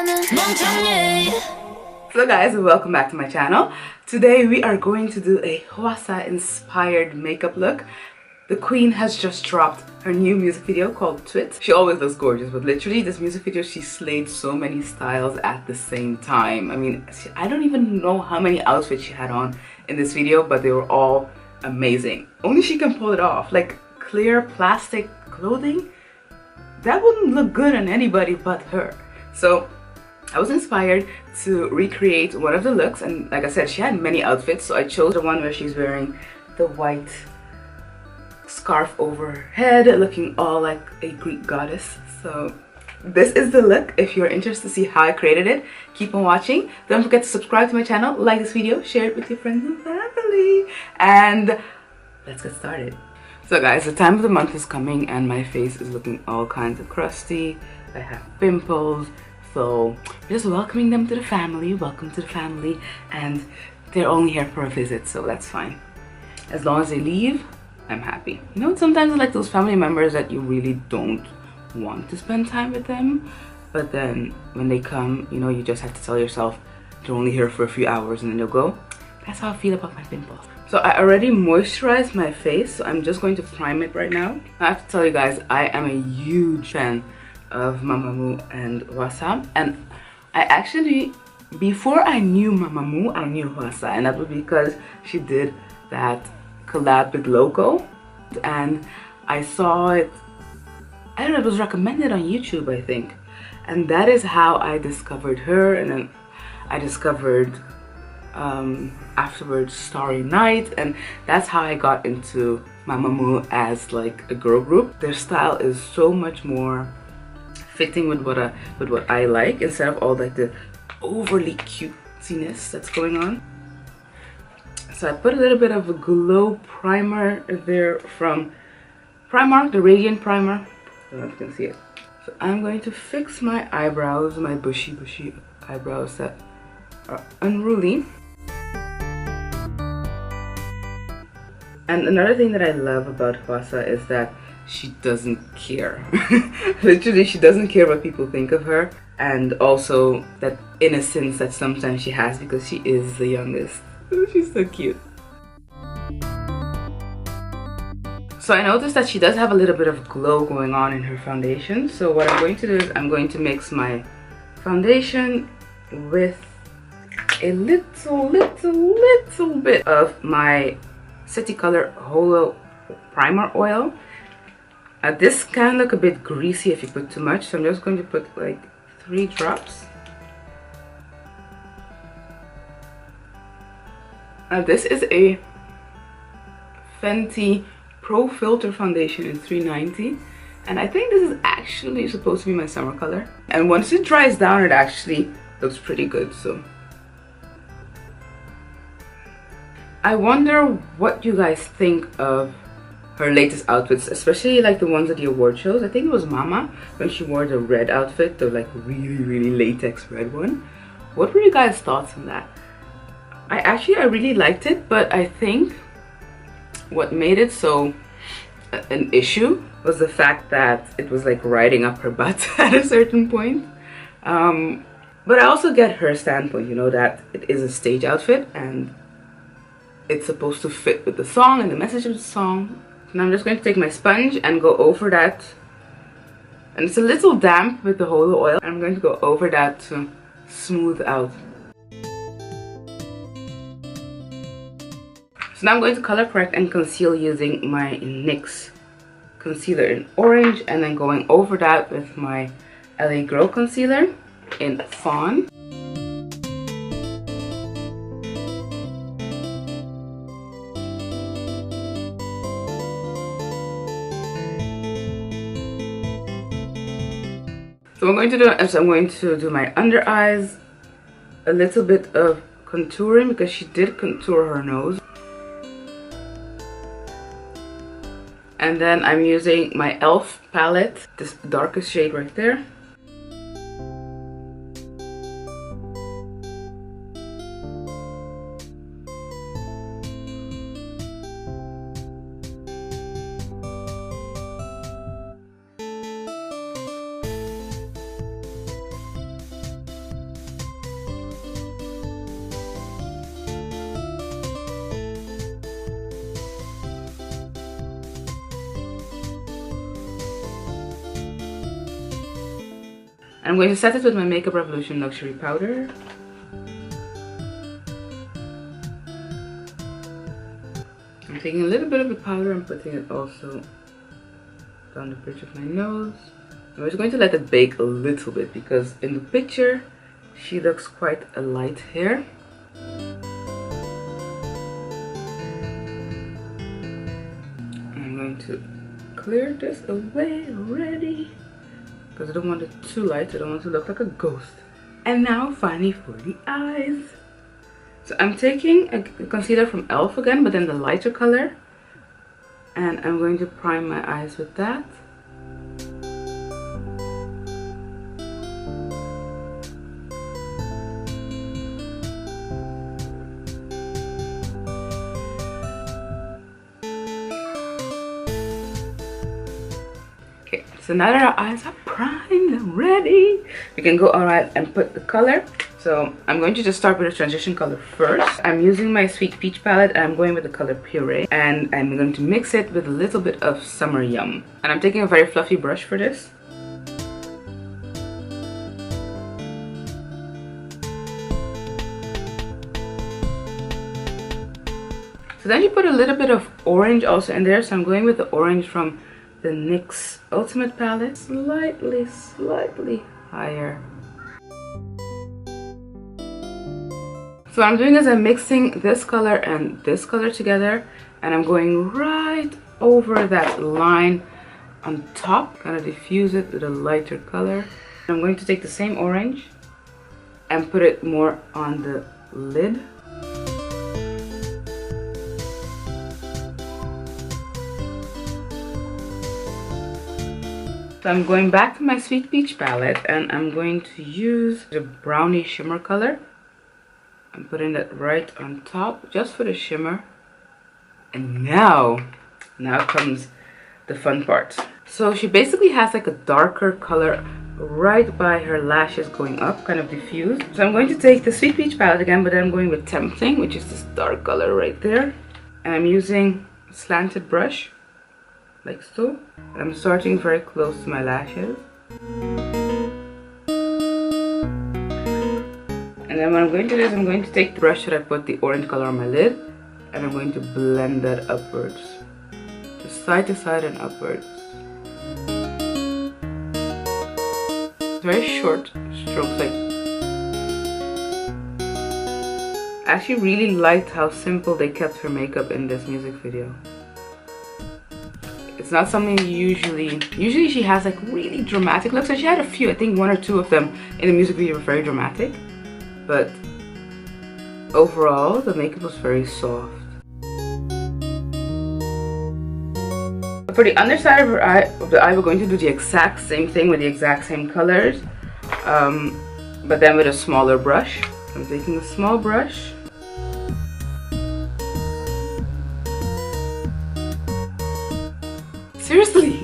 So guys, welcome back to my channel. Today we are going to do a Hwasa inspired makeup look. The queen has just dropped her new music video called TWIT. She always looks gorgeous, but literally this music video she slayed so many styles at the same time. I mean, I don't even know how many outfits she had on in this video, but they were all amazing. Only she can pull it off. Like clear plastic clothing, that wouldn't look good on anybody but her. So I was inspired to recreate one of the looks, and like I said, she had many outfits, so I chose the one where she's wearing the white scarf over her head, looking all like a Greek goddess. So this is the look. If you're interested to see how I created it, keep on watching. Don't forget to subscribe to my channel, like this video, share it with your friends and family, and let's get started. So guys, the time of the month is coming and my face is looking all kinds of crusty. I have pimples. So just welcoming them to the family. Welcome to the family, and they're only here for a visit, so that's fine. As long as they leave, I'm happy. You know, sometimes I like those family members that you really don't want to spend time with them, but then when they come, you know, you just have to tell yourself they're only here for a few hours and then they'll go. That's how I feel about my pimples. So I already moisturized my face, so I'm just going to prime it right now. I have to tell you guys, I am a huge fan of Mamamoo and Hwasa, and I actually, before I knew Mamamoo, I knew Hwasa, and that was because she did that collab with Loco, and I saw it, I don't know, it was recommended on YouTube, I think, and that is how I discovered her. And then I discovered afterwards Starry Night, and that's how I got into Mamamoo as like a girl group. Their style is so much more fitting with what I like, instead of all like the overly cutesiness that's going on. So I put a little bit of a glow primer there from Primark, the Radiant Primer. I don't know if you can see it. So I'm going to fix my eyebrows, my bushy eyebrows that are unruly. And another thing that I love about Hwasa is that she doesn't care. Literally, she doesn't care what people think of her, and also that innocence that sometimes she has because she is the youngest. She's so cute. So I noticed that she does have a little bit of glow going on in her foundation. So what I'm going to do is I'm going to mix my foundation with a little bit of my City Color Holo Primer Oil. This can look a bit greasy if you put too much, so I'm just going to put like 3 drops. This is a Fenty Pro Filter Foundation in 390, and I think this is actually supposed to be my summer color. And once it dries down, it actually looks pretty good. So I wonder what you guys think of her latest outfits, especially like the ones at the award shows. I think it was Mama when she wore the red outfit, the like really latex red one. What were you guys' thoughts on that? I really liked it, but I think what made it so an issue was the fact that it was like riding up her butt at a certain point. But I also get her standpoint, you know, that it is a stage outfit and it's supposed to fit with the song and the message of the song. Now I'm just going to take my sponge and go over that, and it's a little damp with the Holo oil. I'm going to go over that to smooth out. So now I'm going to color correct and conceal using my NYX concealer in orange, and then going over that with my LA Girl concealer in fawn. So I'm going to do my under eyes, a little bit of contouring because she did contour her nose. And then I'm using my e.l.f. palette, this darkest shade right there. I'm going to set it with my Makeup Revolution Luxury Powder. I'm taking a little bit of the powder and putting it also down the bridge of my nose. I'm just going to let it bake a little bit because in the picture she looks quite a light hair. I'm going to clear this away already because I don't want it too light. I don't want to look like a ghost. And now finally for the eyes. So I'm taking a concealer from e.l.f. again, but in the lighter color. And I'm going to prime my eyes with that. Okay, so now that our eyes are primed and ready, we can go alright and put the color. So I'm going to just start with a transition color first. I'm using my Sweet Peach palette and I'm going with the color Puree. And I'm going to mix it with a little bit of Summer Yum. And I'm taking a very fluffy brush for this. So then you put a little bit of orange also in there. So I'm going with the orange from the NYX Ultimate palette. Slightly higher. So what I'm doing is I'm mixing this color and this color together, and I'm going right over that line on top, kind of diffuse it with a lighter color. I'm going to take the same orange and put it more on the lid. So I'm going back to my Sweet Peach palette and I'm going to use the brownie shimmer color. I'm putting that right on top just for the shimmer. And now comes the fun part. So she basically has like a darker color right by her lashes going up, kind of diffused. So I'm going to take the Sweet Peach palette again, but then I'm going with Tempting, which is this dark color right there. And I'm using a slanted brush, like so. And I'm starting very close to my lashes. And then what I'm going to do is I'm going to take the brush that I put the orange color on my lid and I'm going to blend that upwards. Just side to side and upwards. Very short strokes. Like, I actually really liked how simple they kept her makeup in this music video. It's not something usually she has like really dramatic looks, and she had a few, I think 1 or 2 of them in the music video were very dramatic. But overall, the makeup was very soft. For the underside of the eye, we're going to do the exact same thing with the exact same colors, but then with a smaller brush. So I'm taking a small brush. Seriously,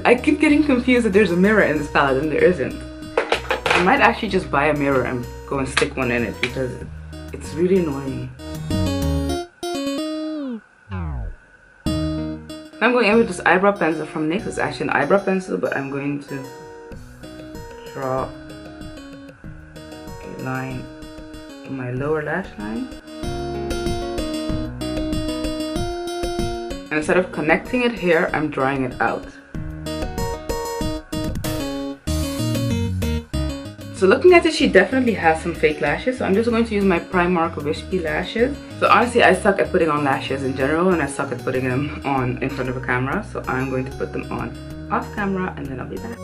I keep getting confused that there's a mirror in this palette and there isn't. I might actually just buy a mirror and go and stick one in it because it's really annoying. I'm going in with this eyebrow pencil from NYX. It's actually an eyebrow pencil, but I'm going to draw a line in my lower lash line. And instead of connecting it here, I'm drawing it out. So looking at it, she definitely has some fake lashes. So I'm just going to use my Primark Wispy lashes. So honestly, I suck at putting on lashes in general, and I suck at putting them on in front of a camera. So I'm going to put them on off camera and then I'll be back.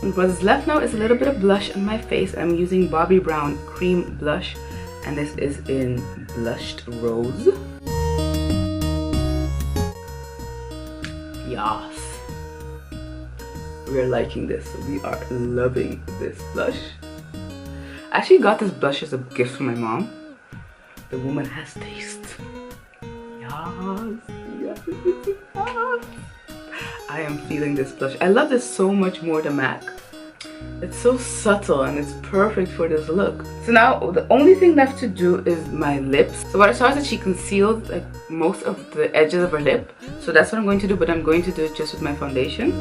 And what is left now is a little bit of blush on my face. I'm using Bobbi Brown Cream Blush, and this is in Blushed Rose. Yes, we're liking this. We are loving this blush. I actually got this blush as a gift from my mom. The woman has taste. Yes. I am feeling this blush. I love this so much more than MAC. It's so subtle and it's perfect for this look. So now the only thing left to do is my lips. So what I saw is that she concealed like most of the edges of her lip. So that's what I'm going to do, but I'm going to do it just with my foundation.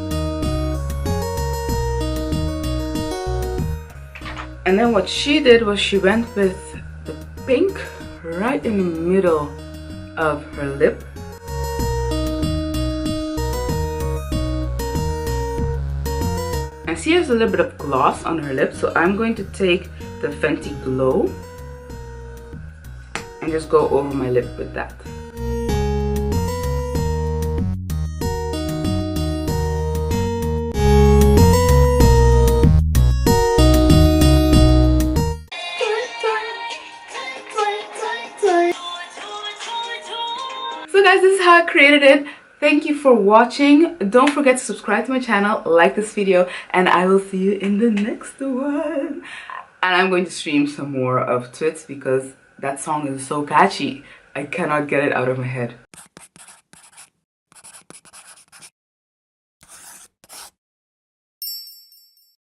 And then what she did was she went with the pink right in the middle of her lip. I see there's a little bit of gloss on her lips, so I'm going to take the Fenty Glow and just go over my lip with that. So guys, this is how I created it. Thank you for watching. Don't forget to subscribe to my channel, like this video, and I will see you in the next one. And I'm going to stream some more of Twits because that song is so catchy. I cannot get it out of my head.